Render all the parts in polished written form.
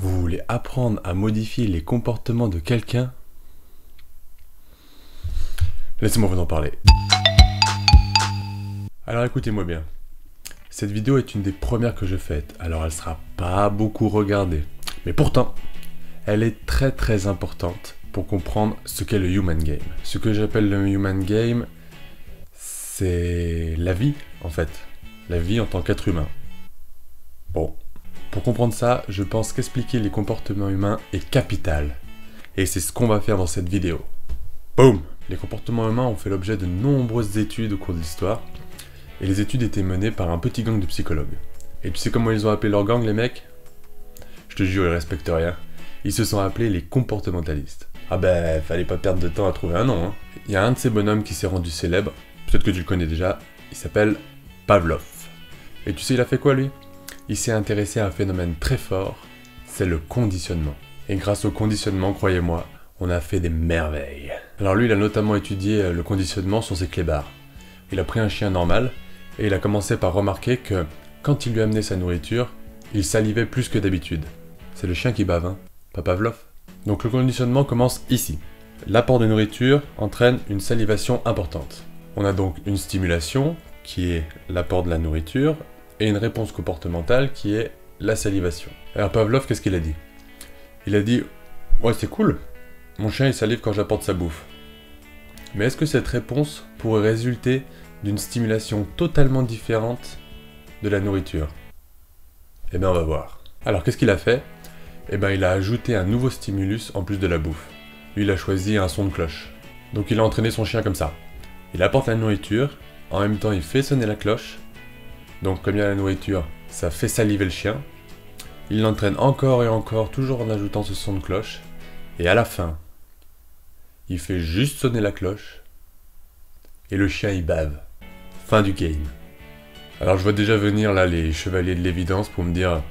Vous voulez apprendre à modifier les comportements de quelqu'un? Laissez-moi vous en parler. Alors écoutez-moi bien. Cette vidéo est une des premières que je fais, alors elle sera pas beaucoup regardée. Mais pourtant, elle est très importante pour comprendre ce qu'est le Human Game. Ce que j'appelle le Human Game, c'est la vie en fait. La vie en tant qu'être humain. Bon, pour comprendre ça, je pense qu'expliquer les comportements humains est capital. Et c'est ce qu'on va faire dans cette vidéo. Boum! Les comportements humains ont fait l'objet de nombreuses études au cours de l'histoire. Et les études étaient menées par un petit gang de psychologues. Et tu sais comment ils ont appelé leur gang, les mecs? Je te jure, ils respectent rien. Ils se sont appelés les comportementalistes. Ah ben, fallait pas perdre de temps à trouver un nom, hein. Il y a un de ces bonhommes qui s'est rendu célèbre, peut-être que tu le connais déjà, il s'appelle Pavlov. Et tu sais, il a fait quoi, lui? Il s'est intéressé à un phénomène très fort, c'est le conditionnement. Et grâce au conditionnement, croyez-moi, on a fait des merveilles. Alors lui, il a notamment étudié le conditionnement sur ses clébards. Il a pris un chien normal, et il a commencé par remarquer que, quand il lui amenait sa nourriture, il salivait plus que d'habitude. C'est le chien qui bave, hein, pas Pavlov. Donc le conditionnement commence ici. L'apport de nourriture entraîne une salivation importante. On a donc une stimulation, qui est l'apport de la nourriture, et une réponse comportementale, qui est la salivation. Alors Pavlov, qu'est-ce qu'il a dit? Il a dit « Ouais, c'est cool, mon chien il salive quand j'apporte sa bouffe. Mais est-ce que cette réponse pourrait résulter d'une stimulation totalement différente de la nourriture? Eh bien on va voir. Alors qu'est-ce qu'il a fait? Eh bien il a ajouté un nouveau stimulus en plus de la bouffe. Lui il a choisi un son de cloche. Donc il a entraîné son chien comme ça. Il apporte la nourriture, en même temps il fait sonner la cloche. Donc comme il y a la nourriture, ça fait saliver le chien. Il l'entraîne encore et encore, toujours en ajoutant ce son de cloche. Et à la fin, il fait juste sonner la cloche. Et le chien il bave. Fin du game. Alors je vois déjà venir là les chevaliers de l'évidence pour me dire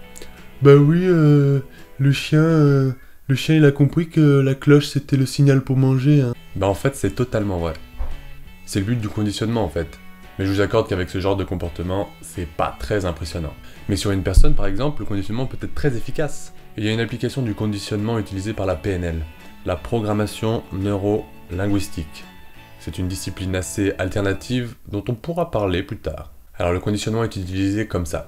bah oui, le chien il a compris que la cloche c'était le signal pour manger. Hein. Bah en fait c'est totalement vrai. C'est le but du conditionnement en fait. Mais je vous accorde qu'avec ce genre de comportement, c'est pas très impressionnant. Mais sur une personne par exemple, le conditionnement peut être très efficace. Il y a une application du conditionnement utilisée par la PNL, la programmation neuro-linguistique. C'est une discipline assez alternative dont on pourra parler plus tard. Alors le conditionnement est utilisé comme ça.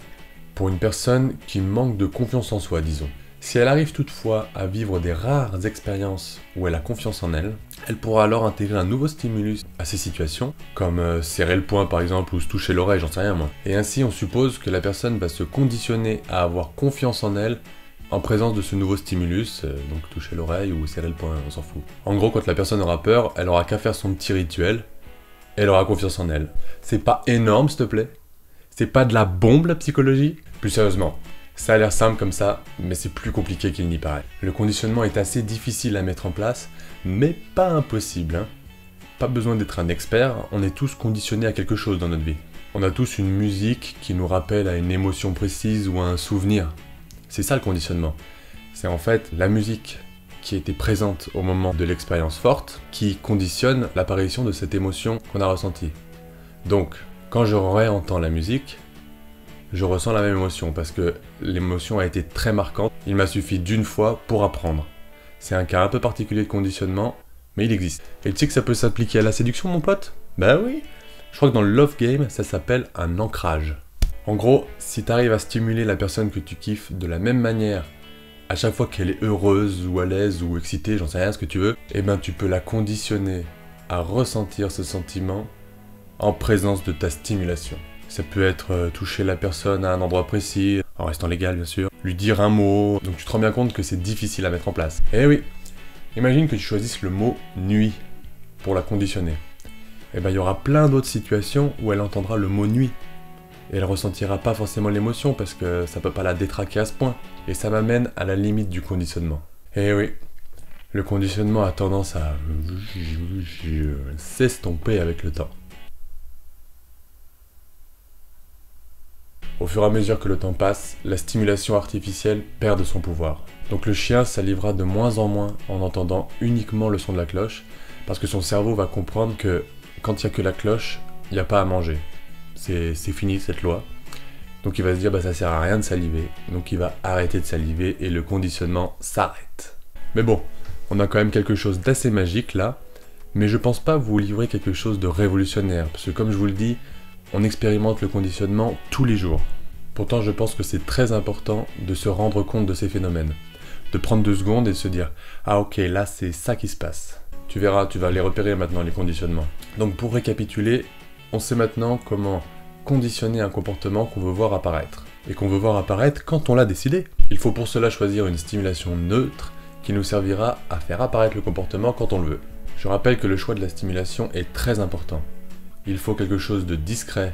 Pour une personne qui manque de confiance en soi, disons. Si elle arrive toutefois à vivre des rares expériences où elle a confiance en elle, elle pourra alors intégrer un nouveau stimulus à ces situations, comme serrer le poing par exemple ou se toucher l'oreille, j'en sais rien moi. Et ainsi on suppose que la personne va se conditionner à avoir confiance en elle en présence de ce nouveau stimulus, donc toucher l'oreille ou serrer le poing, on s'en fout. En gros, quand la personne aura peur, elle aura qu'à faire son petit rituel, et elle aura confiance en elle. C'est pas énorme s'il te plaît? C'est pas de la bombe la psychologie? Plus sérieusement, ça a l'air simple comme ça, mais c'est plus compliqué qu'il n'y paraît. Le conditionnement est assez difficile à mettre en place, mais pas impossible. Hein. Pas besoin d'être un expert, on est tous conditionnés à quelque chose dans notre vie. On a tous une musique qui nous rappelle à une émotion précise ou à un souvenir. C'est ça le conditionnement. C'est en fait la musique qui était présente au moment de l'expérience forte qui conditionne l'apparition de cette émotion qu'on a ressentie. Donc, quand je réentends la musique, je ressens la même émotion parce que l'émotion a été très marquante. Il m'a suffi d'une fois pour apprendre. C'est un cas un peu particulier de conditionnement, mais il existe. Et tu sais que ça peut s'appliquer à la séduction, mon pote? Bah oui. Je crois que dans le love game, ça s'appelle un ancrage. En gros, si tu arrives à stimuler la personne que tu kiffes de la même manière à chaque fois qu'elle est heureuse ou à l'aise ou excitée, j'en sais rien, ce que tu veux, eh ben tu peux la conditionner à ressentir ce sentiment en présence de ta stimulation. Ça peut être toucher la personne à un endroit précis, en restant légal bien sûr, lui dire un mot, donc tu te rends bien compte que c'est difficile à mettre en place. Eh oui, imagine que tu choisisses le mot nuit pour la conditionner. Eh ben il y aura plein d'autres situations où elle entendra le mot nuit. Et elle ressentira pas forcément l'émotion parce que ça peut pas la détraquer à ce point. Et ça m'amène à la limite du conditionnement. Et oui, le conditionnement a tendance à s'estomper avec le temps. Au fur et à mesure que le temps passe, la stimulation artificielle perd de son pouvoir. Donc le chien salivera de moins en entendant uniquement le son de la cloche, parce que son cerveau va comprendre que quand il n'y a que la cloche, il n'y a pas à manger. C'est fini cette loi. Donc il va se dire bah ça sert à rien de saliver, donc il va arrêter de saliver et le conditionnement s'arrête. Mais bon, on a quand même quelque chose d'assez magique là, mais je pense pas vous livrer quelque chose de révolutionnaire, parce que comme je vous le dis, on expérimente le conditionnement tous les jours. Pourtant je pense que c'est très important de se rendre compte de ces phénomènes, de prendre 2 secondes et de se dire « Ah ok, là c'est ça qui se passe ». Tu verras, tu vas les repérer maintenant les conditionnements. Donc pour récapituler, on sait maintenant comment conditionner un comportement qu'on veut voir apparaître. Et qu'on veut voir apparaître quand on l'a décidé. Il faut pour cela choisir une stimulation neutre qui nous servira à faire apparaître le comportement quand on le veut. Je rappelle que le choix de la stimulation est très important. Il faut quelque chose de discret,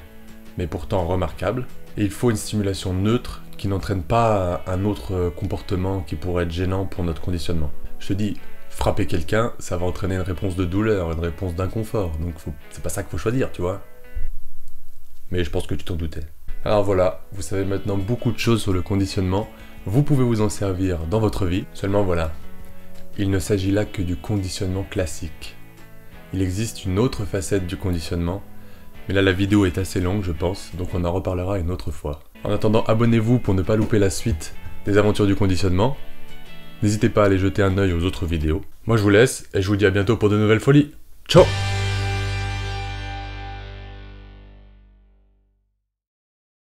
mais pourtant remarquable. Et il faut une stimulation neutre qui n'entraîne pas un autre comportement qui pourrait être gênant pour notre conditionnement. Je te dis, frapper quelqu'un, ça va entraîner une réponse de douleur, une réponse d'inconfort. Donc c'est pas ça qu'il faut choisir, tu vois. Mais je pense que tu t'en doutais. Alors voilà, vous savez maintenant beaucoup de choses sur le conditionnement. Vous pouvez vous en servir dans votre vie. Seulement voilà, il ne s'agit là que du conditionnement classique. Il existe une autre facette du conditionnement, mais là la vidéo est assez longue je pense, donc on en reparlera une autre fois. En attendant, abonnez-vous pour ne pas louper la suite des aventures du conditionnement. N'hésitez pas à aller jeter un œil aux autres vidéos. Moi je vous laisse et je vous dis à bientôt pour de nouvelles folies. Ciao!